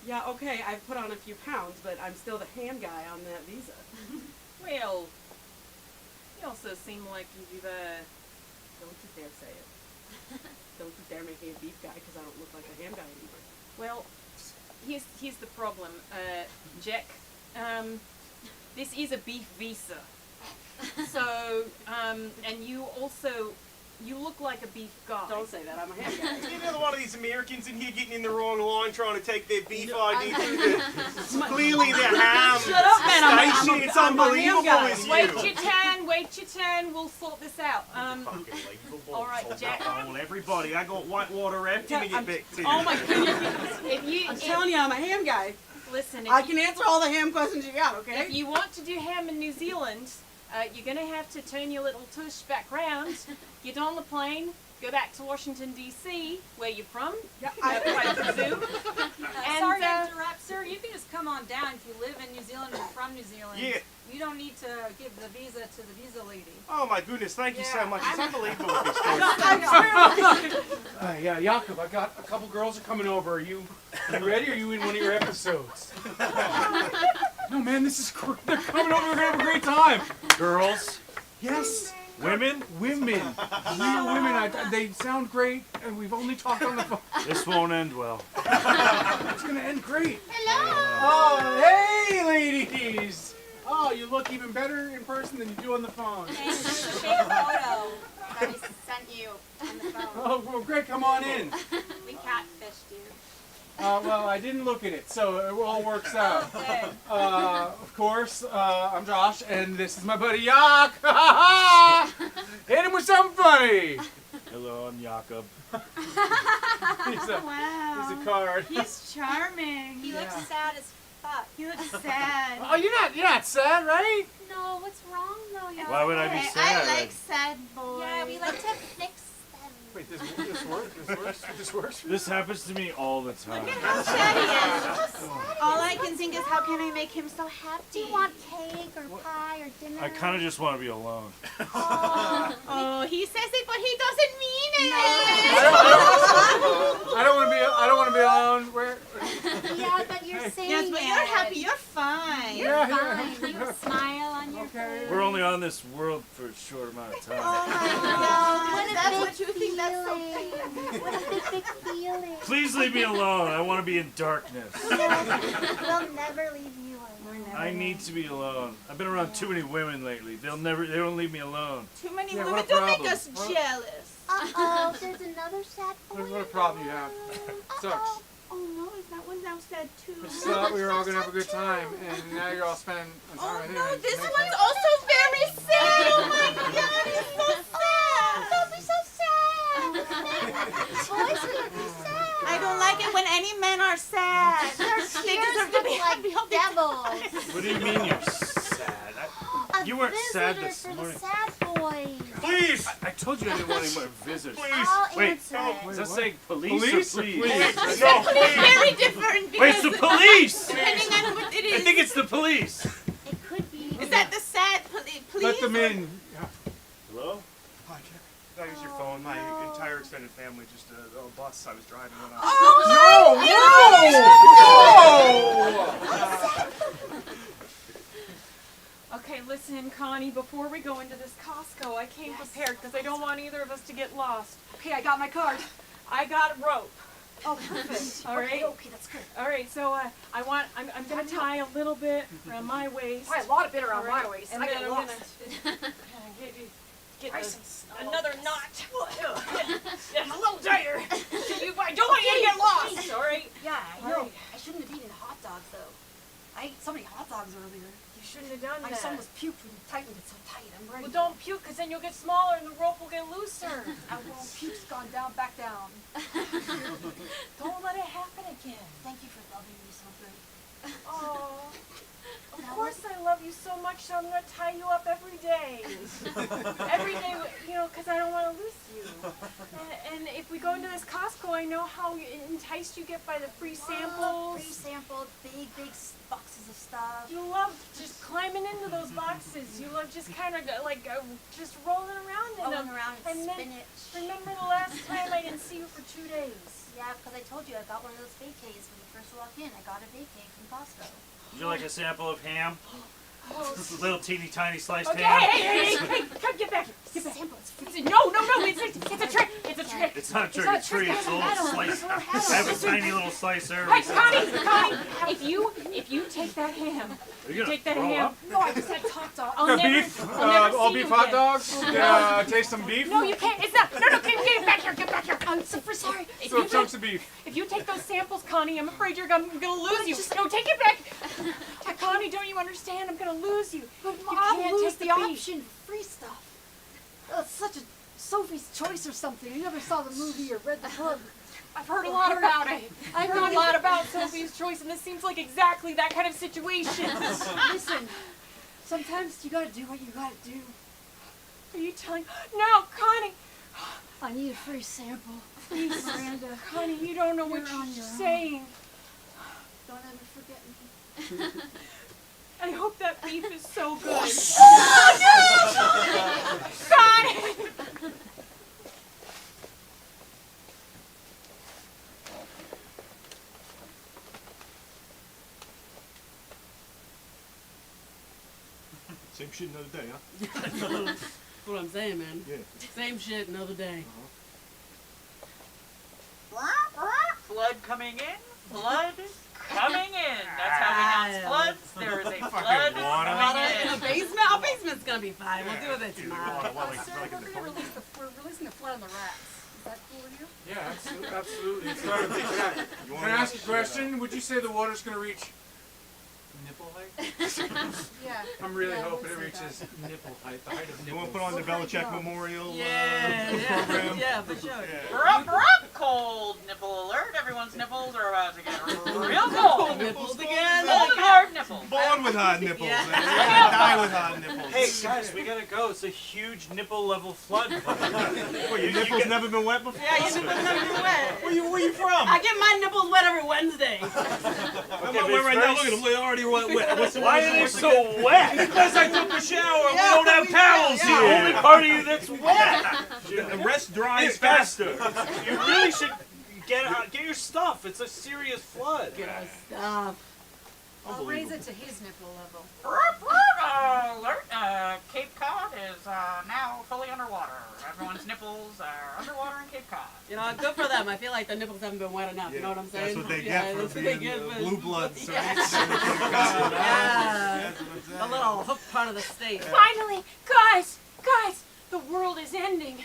Yeah, okay, I've put on a few pounds, but I'm still the ham guy on that visa. well, you also seem like you've, Don't you dare say it. Don't you dare make me a beef guy, because I don't look like a ham guy anymore. well, here's the problem, Jack. This is a beef visa. So, and you look like a beef guy. Don't say that, I'm a ham guy. Isn't another one of these Americans in here getting in the wrong line trying to take their beef ID through the... Clearly they're ham. Shut up, man, station. It's I'm a ham unbelievable guy. as you. Wait your turn, we'll sort this out. All right, Jack. Oh, everybody, I got white water empty to get back to you. Oh my goodness. I'm telling you, I'm a ham guy. Listen, I can answer all the ham questions you got, okay? if you want to do ham in New Zealand, you're going to have to turn your little tush back round, get on the plane, go back to Washington, D.C., where you're from, Yeah, I presume. Sorry to interrupt, sir. You can just come on down if you live in New Zealand or from New Zealand. Yeah. You don't need to give the visa to the visa lady. Oh my goodness, thank you so Yeah. much. It's unbelievable what this story. Yeah, Jakob, I got a couple girls are coming over. Are you ready? Or are you in one of your episodes? No, man, this is they're coming over. We're gonna have a great time. Girls, Yes, women, women, real women. They sound great, and we've only talked on the phone. this won't end well. It's gonna end great. Hello. Oh, hey, ladies. Oh, you look even better in person than you do on the phone. Thanks. There's a big photo that we sent you on the phone. Oh, well, great. Come on in. We catfished you. Well, I didn't look at it, so it all works out. Okay. Of course, I'm Josh, and this is my buddy Yak. Hit him with something funny. Hello, I'm Jakob. He's a Wow. card. He's charming. He looks sad as fuck. He looks sad. Oh, you're not sad, right? No, what's wrong though, y'all? Why would I be sad? I like sad boys. Yeah, we like to fix them. Wait, this works? This happens to me all the time. How sad he is. All I can think is, how can I make him so happy? Do you want cake or pie or dinner? I kind of just want to be alone. Oh, he says it, but he doesn't mean it. I don't want to be alone. Where? Yeah, but you're saying Yes, but you're it. happy. You're fine. Yeah, Fine. You have a smile on your Okay. face. We're only on this world for a short amount of Oh time. my God. That's what you think. That's so feeling. What a big feeling. Please leave me alone. I want to be in darkness. We'll never leave you alone. I need to be alone. I've been around too many women lately. They don't leave me alone. Too many Yeah, women what a don't make problem. us jealous. Uh-oh, there's another sad boy. What a problem you have. Sucks. Oh no, is that one now sad too? I just thought we were all gonna have a good time, and now you're all spending time Oh with him. no, and this makes one's sense. also very sad. Oh my God, it's so sad. Don't be so sad. Boys shouldn't be sad. I don't like it when any men are sad. They deserve to be happy all the time. Devils. What do you mean you're sad? You weren't sad Visitor this for morning. the sad boys. Please! I told you I didn't want any more visitors. I'll Wait, answer it. is that saying police, Police or or please? please? No, It's very different Wait, it's because the police! depending on what it I is. think it's the police. It could be. Is that the sad police? Let them in. Hello? Hi, can I use your phone? My entire extended family, just a bus I was driving when I Okay, listen, Connie, before we go into this Costco, I came prepared because I don't want either of us to get lost. Okay, I got my card. I got rope. Oh, perfect. All right. Okay, that's good. All right, so I'm gonna tie a little bit around my waist. Probably a lot of bit around All right, my waist. and I then get I'm lost. Get License. another knot. It's a little tighter. I don't want you to get lost. All right. Yeah, I All know. right. I shouldn't have eaten hot dogs though. I ate so many hot dogs earlier. You shouldn't have done My that. son was puked when you tightened it so tight. I'm ready. Well, don't puke, because then you'll get smaller and the rope will get looser. I won't. Puke's gone down, back down. Don't let it happen again. Thank you for loving me so good. Oh, of course I love you so much, so I'm going to tie you up every day. Every day, because I don't want to lose you. And if we go into this Costco, I know how enticed you get by the free samples. Free sample, big boxes of stuff. You love just climbing into those boxes. You love just kind of just rolling around in Rolling them. around And in then, spinach. remember the last time I didn't see you for 2 days? Yeah, because I told you I got one of those vacays when you first walked in. I got a vacay from Costco. Would you like a sample of ham? Oh, This little teeny tiny sliced okay, ham. Oh, hey, come get back. Get back. Sample, it's free. No, it's a trick. It's a trick. It's not a trick, not it's free. It's a little metal. slice. It's a little metal. I have a tiny little slicer. Hey, Connie, if you take that ham, Are you gonna take that throw ham. up? No, I just had hot dog. I'll never, Beef? I'll never All see beef you hot again. dogs? Taste some beef? No, you can't. It's not. No, get back here. Get back here. I'm so sorry. If So you chunks take- of beef. If you take those samples, Connie, I'm afraid I'm gonna lose you. No, take it back. Connie, don't you understand? I'm gonna lose you. But You Mom can't lose take the the beef. option for free stuff. It's such a Sophie's Choice or something. You never saw the movie or read the book. I've heard a lot about it. I've heard a lot about Sophie's Choice, and this seems like exactly that kind of situation. Listen, sometimes you gotta do what you gotta do. Are you telling? No, Connie. I need a free sample. Please, Miranda, Connie, you don't know what You're on you're your own. saying. don't ever forget me. I hope that beef is so good. Connie! Same shit another day, huh? That's what I'm saying, man. Yeah. Same shit, another day. Flood coming in. Flood coming in. That's how we announce floods. There is a flood water. coming In a in. basement? Our basement's gonna be fine. We'll do it tomorrow. We're releasing the flood on the rats. Is that cool with you? Yeah, absolutely. It's not a big cat. Can I ask you a question? Would you say the water's going to reach nipple height? Yeah. I'm really Yeah, I hoping would it say reaches nipple height, the height of You want nipples. to put on the Belichick Memorial Yeah, yeah, for sure. Rup, rup, cold nipple alert. Everyone's nipples are about to get real cold. Nipples again. Cold and hard nipples. Born with hot nipples. Yeah. Man. Die with hot nipples. Hey guys, we gotta go. It's a huge nipple level flood. Well, your nipples never been wet before? Yeah, your nipples never been wet. Where you from? I get my nipples wet every Wednesday. I'm not wet right now. Look at them. They're already wet. Why are they so wet? Because I took a shower. Yeah, we don't have we- towels yeah. here. Only part of you that's wet. The rest dries Hey, guys, faster. You really should get your stuff. It's a serious flood. Stop. I'll raise it to his nipple level. Rup, rup, alert. Cape Cod is now fully underwater. Everyone's nipples are underwater in Cape Cod. You know, good for them. I feel like the nipples haven't been wet enough. You know what I'm saying? That's what they Yeah, get that's for what they being get for- blue bloods, Yeah. right? Yeah. The little hook part of the state. Finally, guys, the world is ending.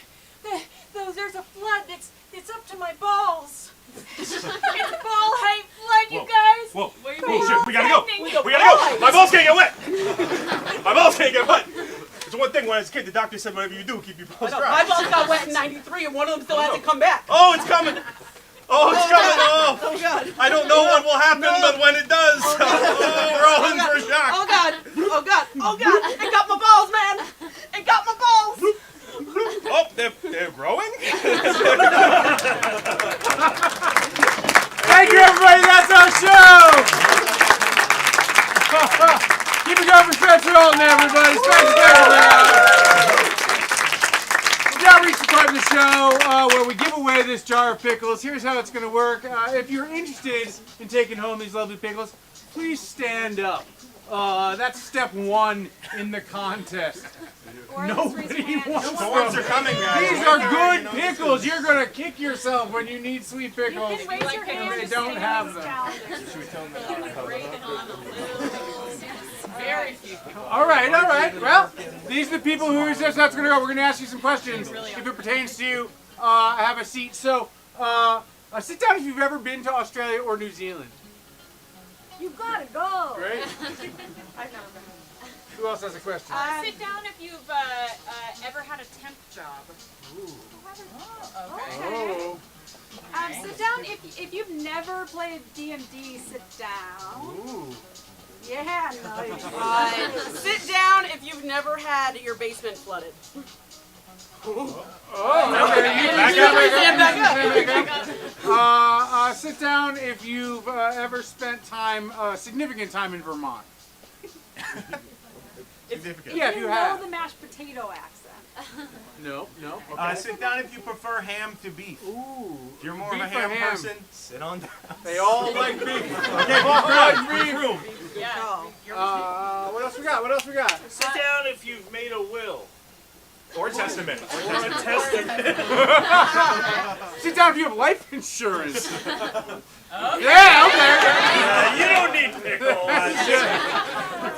There's a flood that's up to my balls. It's a ball height flood, you guys. Whoa, Where you whoa, going? shit, we gotta go. Ending. We gotta go. My balls can't get wet. My balls can't get wet. It's one thing when I was a kid, the doctor said whatever you do, keep your balls My dry. balls got wet in '93, and one of them still hasn't come back. Oh, it's coming. Oh, it's coming. Oh. Oh God. I don't know what will happen, but when it does, we're all in for a shock. Oh God. Oh God. Oh God. It got my balls, man. It got my balls. Oh, they're growing? Thank you, everybody. That's our show. Keep it going for Stretch Rolling, everybody. Stretch We've now reached the part of the show where we give away this jar of pickles. Here's how it's going to work. If you're interested in taking home these lovely pickles, please stand up. That's step one in the contest. Or at least raise your Nobody hand. wants Storms are them. coming, guys. These are good pickles. You're going to kick yourself when you need sweet You pickles. can raise your hand They to don't stay have on them. this calendar. Very few. All right. Well, these are the people who are just that's going to go. We're going to ask you some questions if it pertains to you. Have a seat. So, sit down if you've ever been to Australia or New Zealand. You gotta go. Right? I've never been. Who else has a question? Sit down if you've ever had a temp job. Oh. Sit down if you've never played D&D. Sit down. Ooh. Yeah, nice. Sit down if you've never had your basement flooded. Oh. Okay. Sit down if you've ever spent time, significant time in Vermont. Significant. Yeah, if You you know have. the mashed potato accent. No. Okay. Sit down if you prefer ham to beef. Ooh. If you're more of a Beef or ham ham? person, sit on down. They all like beef. Okay, all like beef. room. Yeah. What else we got? Sit down if you've made a will. Or testament. Or a testament. Sit down if you have life insurance. Okay. Yeah, okay. You don't need pickles.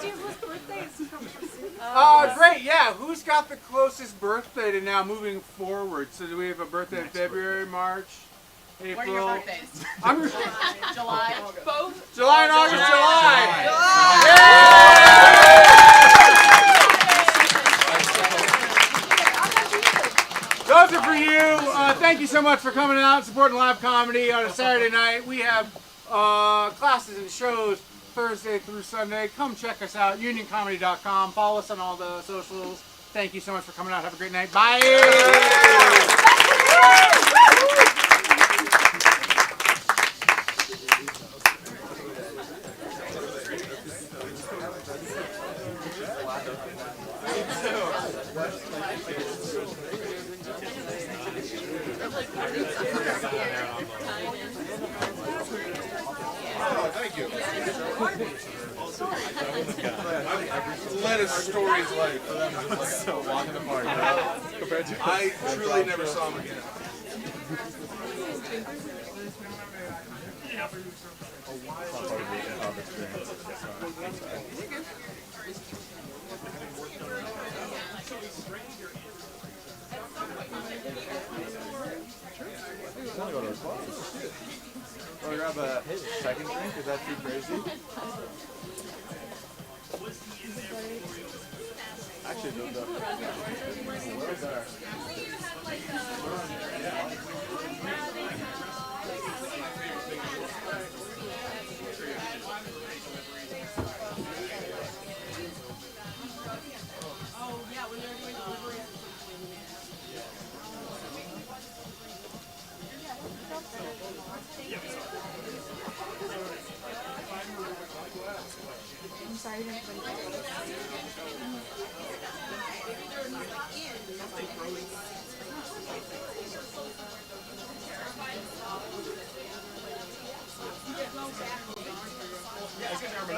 Whose birthday is coming soon? Great, yeah. Who's got the closest birthday to now moving forward? So do we have a birthday in February, March, April? What are your birthdays? I'm July. Both. July and August, July. Those are for you. Thank you so much for coming out and supporting live comedy on a Saturday night. We have classes and shows Thursday through Sunday. Come check us out, unioncomedy.com. Follow us on all the socials. Thank you so much for coming out. Have a great night. Bye. Thank you. Led a story's life. So walking apart. I truly never saw him again. Want to grab a second drink? Is that too crazy? Actually, the words are. I'm sorry, I didn't Yeah, it's good to